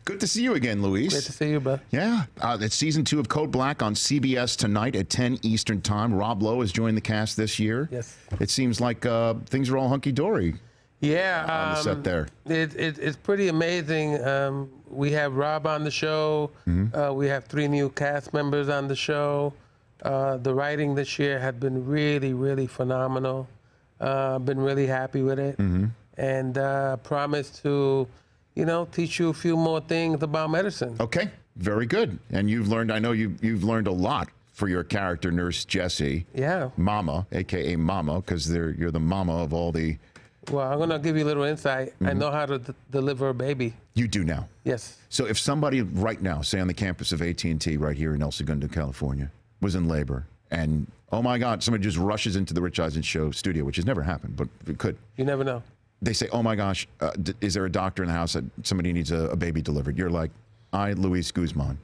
Good to see you again, Luis. Great to see you, bud. Yeah. It's season 2 of Code Black on CBS tonight at 10 Eastern Time. Rob Lowe has joined the cast this year. Yes. It seems like things are all hunky-dory. Yeah. On the set there. It's pretty amazing. We have Rob on the show. We have 3 new cast members on the show. The writing this year had been really, really phenomenal. Been really happy with it. And promise to, teach you a few more things about medicine. Okay, very good. And you've learned, I know you've learned a lot for your character, Nurse Jessie. Yeah. Mama, a.k.a. Mama, because you're the mama of all the... Well, I'm going to give you a little insight. I know how to deliver a baby. You do now? Yes. So if somebody right now, say on the campus of AT&T right here in El Segundo, California, was in labor and, oh my God, somebody just rushes into the Rich Eisen Show studio, which has never happened, but it could. You never know. They say, oh my gosh, is there a doctor in the house that somebody needs a baby delivered? You're like, I, Luis Guzman,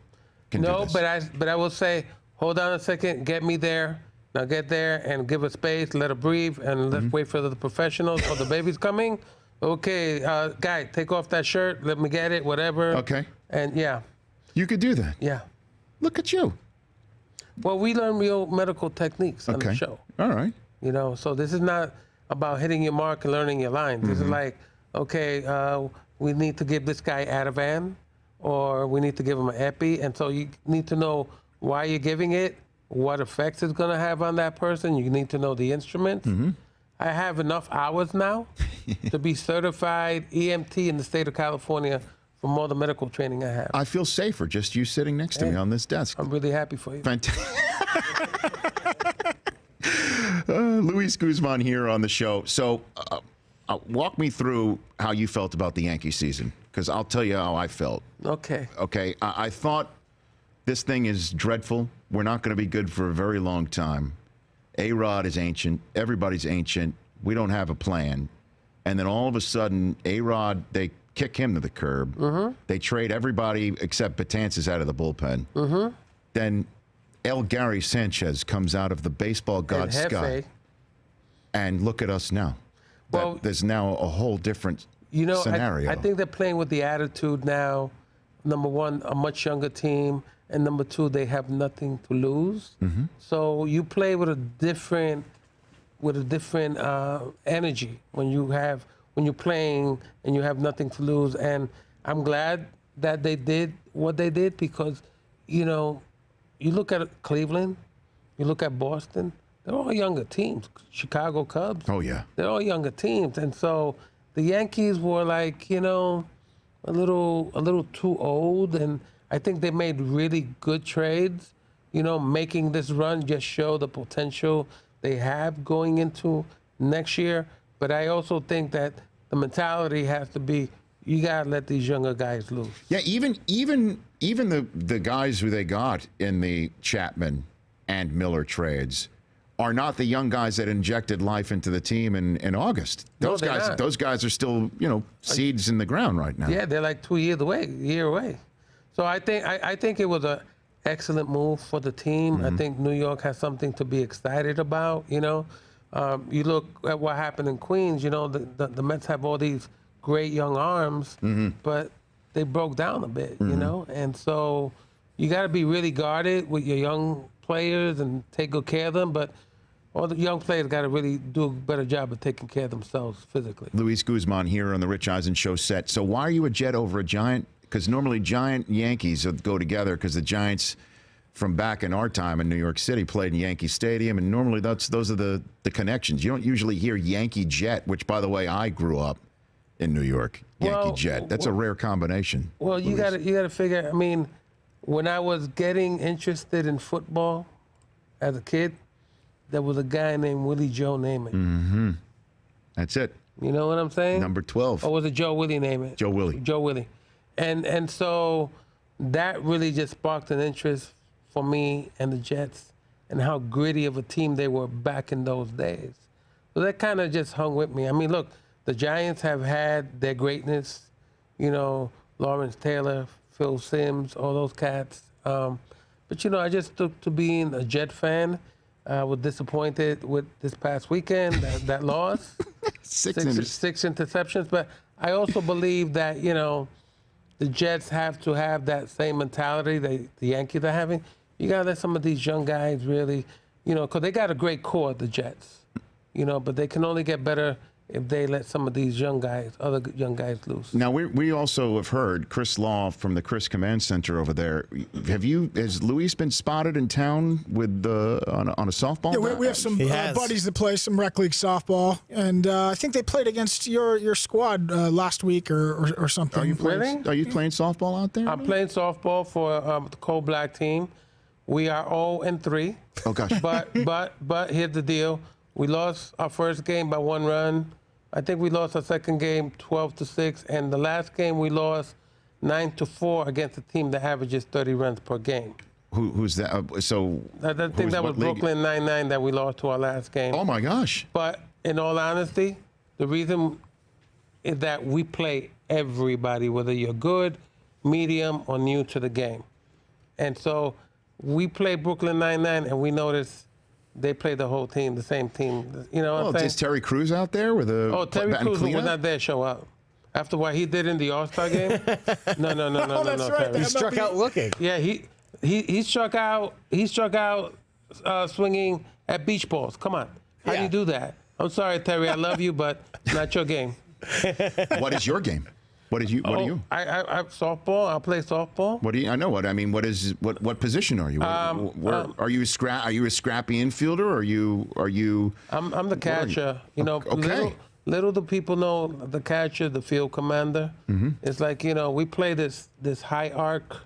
can do this. No, but I will say, hold on a second, get me there. Now get there and give her space, let her breathe, and let's wait for the professionals. Oh, the baby's coming? Okay, guy, take off that shirt, let me get it, whatever. Okay. And yeah. You could do that. Yeah. Look at you. Well, we learn real medical techniques on the show. All right. So this is not about hitting your mark and learning your lines. This is like, okay, we need to give this guy Ativan, or we need to give him an epi, and so you need to know why you're giving it, what effects it's going to have on that person. You need to know the instruments. I have enough hours now to be certified EMT in the state of California from all the medical training I have. I feel safer just you sitting next to me on this desk. I'm really happy for you. Fantastic. Luis Guzman here on the show. So walk me through how you felt about the Yankee season, because I'll tell you how I felt. Okay. Okay, I thought this thing is dreadful. We're not going to be good for a very long time. A-Rod is ancient. Everybody's ancient. We don't have a plan. And then all of a sudden, A-Rod, they kick him to the curb. They trade everybody except Betances out of the bullpen. Then El Gary Sanchez comes out of the baseball god sky. And look at us now. Well, there's now a whole different scenario. I think they're playing with the attitude now. Number one, a much younger team. And number two, they have nothing to lose. So you play with a different energy when you're playing and you have nothing to lose. And I'm glad that they did what they did, because, you look at Cleveland, you look at Boston, they're all younger teams. Chicago Cubs. Oh yeah. They're all younger teams, and so the Yankees were like, a little too old, and I think they made really good trades. Making this run just show the potential they have going into next year. But I also think that the mentality has to be, you gotta let these younger guys loose. Yeah, even the guys who they got in the Chapman and Miller trades are not the young guys that injected life into the team in August. Those guys are still, seeds in the ground right now. Yeah, they're like a year away. So I think it was an excellent move for the team. I think New York has something to be excited about. You look at what happened in Queens. The Mets have all these great young arms, but they broke down a bit. And so you got to be really guarded with your young players and take good care of them. But all the young players got to really do a better job of taking care of themselves physically. Luis Guzman here on the Rich Eisen Show set. So why are you a Jet over a Giant? Because normally Giant Yankees go together, because the Giants from back in our time in New York City played in Yankee Stadium, and normally those are the connections. You don't usually hear Yankee Jet, which, by the way, I grew up in New York. Yankee Jet. That's a rare combination. Well, you got to figure. I mean, when I was getting interested in football as a kid, there was a guy named Willie Joe Namath. That's it. You know what I'm saying? Number 12. Or was it Joe Willie Namath? Joe Willie. Joe Willie. And so that really just sparked an interest for me and the Jets, and how gritty of a team they were back in those days. So that kind of just hung with me. I mean, look, the Giants have had their greatness, Lawrence Taylor, Phil Simms, all those cats. But I just took to being a Jet fan. I was disappointed with this past weekend, that loss. Six interceptions. But I also believe that, the the Jets have to have that same mentality the Yankees are having. You got to let some of these young guys really, because they got a great core, the Jets, but they can only get better if they let some of these other young guys loose. Now, we also have heard Chris Law from the Chris Command Center over there. Has Luis been spotted in town with on a softball? Yeah, we have some buddies that play some rec league softball, and I think they played against your squad last week or something. Are you playing softball out there? I'm playing softball for the Coal Black team. We are 0-3. Oh gosh! But here's the deal: we lost our first game by 1 run. I think we lost our second game 12-6, and the last game we lost 9-4 against a team that averages 30 runs per game. Who's that? I think that was Brooklyn 9-9 that we lost to our last game. Oh my gosh! But in all honesty, the reason is that we play everybody, whether you're good, medium, or new to the game. And so we play Brooklyn 9-9, and we notice they play the whole team, the same team. You know what I'm saying? Is Terry Crews out there with a? Oh, Terry Crews was not there. Show up after what he did in the All-Star game. No, that's right. Terry. He struck out looking. Yeah, he struck out. He struck out swinging at beach balls. Come on, how do you do that? I'm sorry, Terry. I love you, but not your game. What is your game? What are you? I softball. I play softball. What do you? I know what I mean. What position are you? Are you a scrappy infielder? Or are you? I'm the catcher. Okay. Little do people know the catcher, the field commander. Mm-hmm. It's like we play this high arc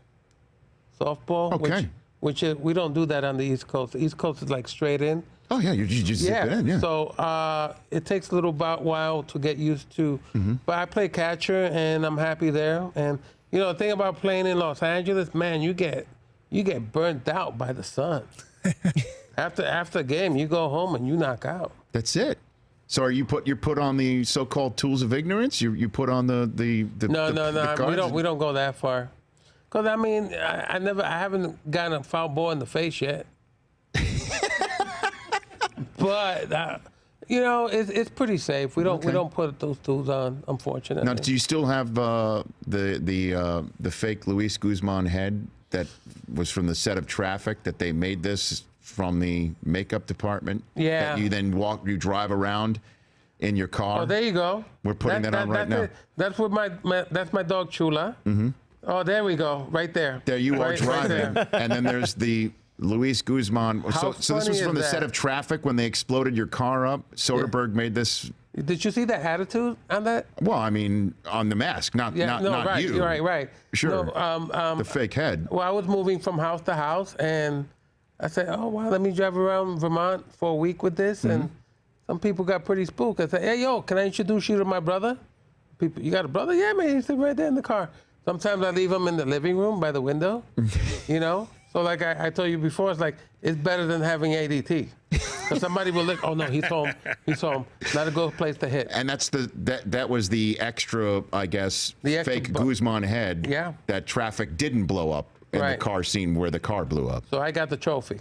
softball. Okay. Which we don't do that on the East Coast. The East Coast is like straight in. Oh yeah, you just zip it in. Yeah. So it takes a little while to get used to. Mm-hmm. But I play catcher, and I'm happy there. And the thing about playing in Los Angeles, man, you get burnt out by the sun. After a game, you go home and you knock out. That's it. So you're put on the so-called tools of ignorance? You put on the No. We don't go that far. Because I haven't gotten a foul ball in the face yet. But it's pretty safe. We don't put those tools on, unfortunately. Now, do you still have the fake Luis Guzman head that was from the set of Traffic that they made this from the makeup department? Yeah. That you then you drive around in your car. Oh, there you go. We're putting that on right now. That's what that's my dog Chula. Mm-hmm. Oh, there we go, right there. There you are driving, right, and then there's the Luis Guzman. So this was from the set of Traffic when they exploded your car up. Soderbergh made this. Did you see the attitude on that? Well, I mean, on the mask, not right, you. Right. Sure. No, the fake head. Well, I was moving from house to house, and I said, "Oh wow, let me drive around Vermont for a week with this." Mm-hmm. And some people got pretty spooked. I said, "Hey, yo, can I introduce you to my brother?" People, you got a brother? Yeah, man. He's sitting right there in the car. Sometimes I leave him in the living room by the window, So like I told you before, it's better than having ADT. Because somebody will look, oh no, he's home. Not a good place to hit. And that was the extra, I guess, fake Guzman head that Traffic didn't blow up in the car scene where the car blew up. So I got the trophy.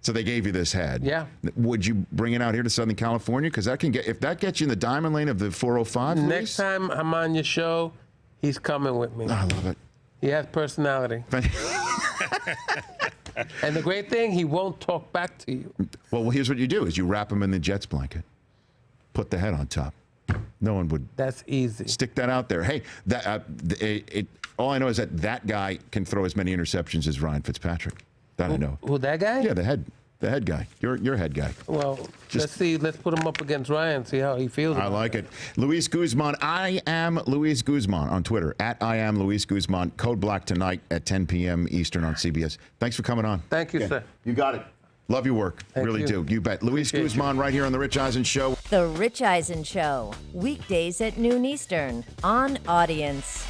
So they gave you this head. Yeah. Would you bring it out here to Southern California? Because if that gets you in the diamond lane of the 405, next time I'm on your show, he's coming with me. I love it. He has personality. And the great thing, he won't talk back to you. Well, here's what you do: is you wrap him in the Jets blanket, put the head on top. No one would. That's easy. Stick that out there. Hey, all I know is that guy can throw as many interceptions as Ryan Fitzpatrick. That I know. Who, that guy? Yeah, the head guy. Your head guy. Well, let's see. Let's put him up against Ryan. See how he feels. I like it. Luis Guzman. I am Luis Guzman on Twitter at I am Luis Guzman. Code Black tonight at 10 p.m. Eastern on CBS. Thanks for coming on. Thank you, sir. You got it. Love your work. Really do. You bet. Luis Guzman right here on the Rich Eisen Show. The Rich Eisen Show. Weekdays at noon Eastern on Audience.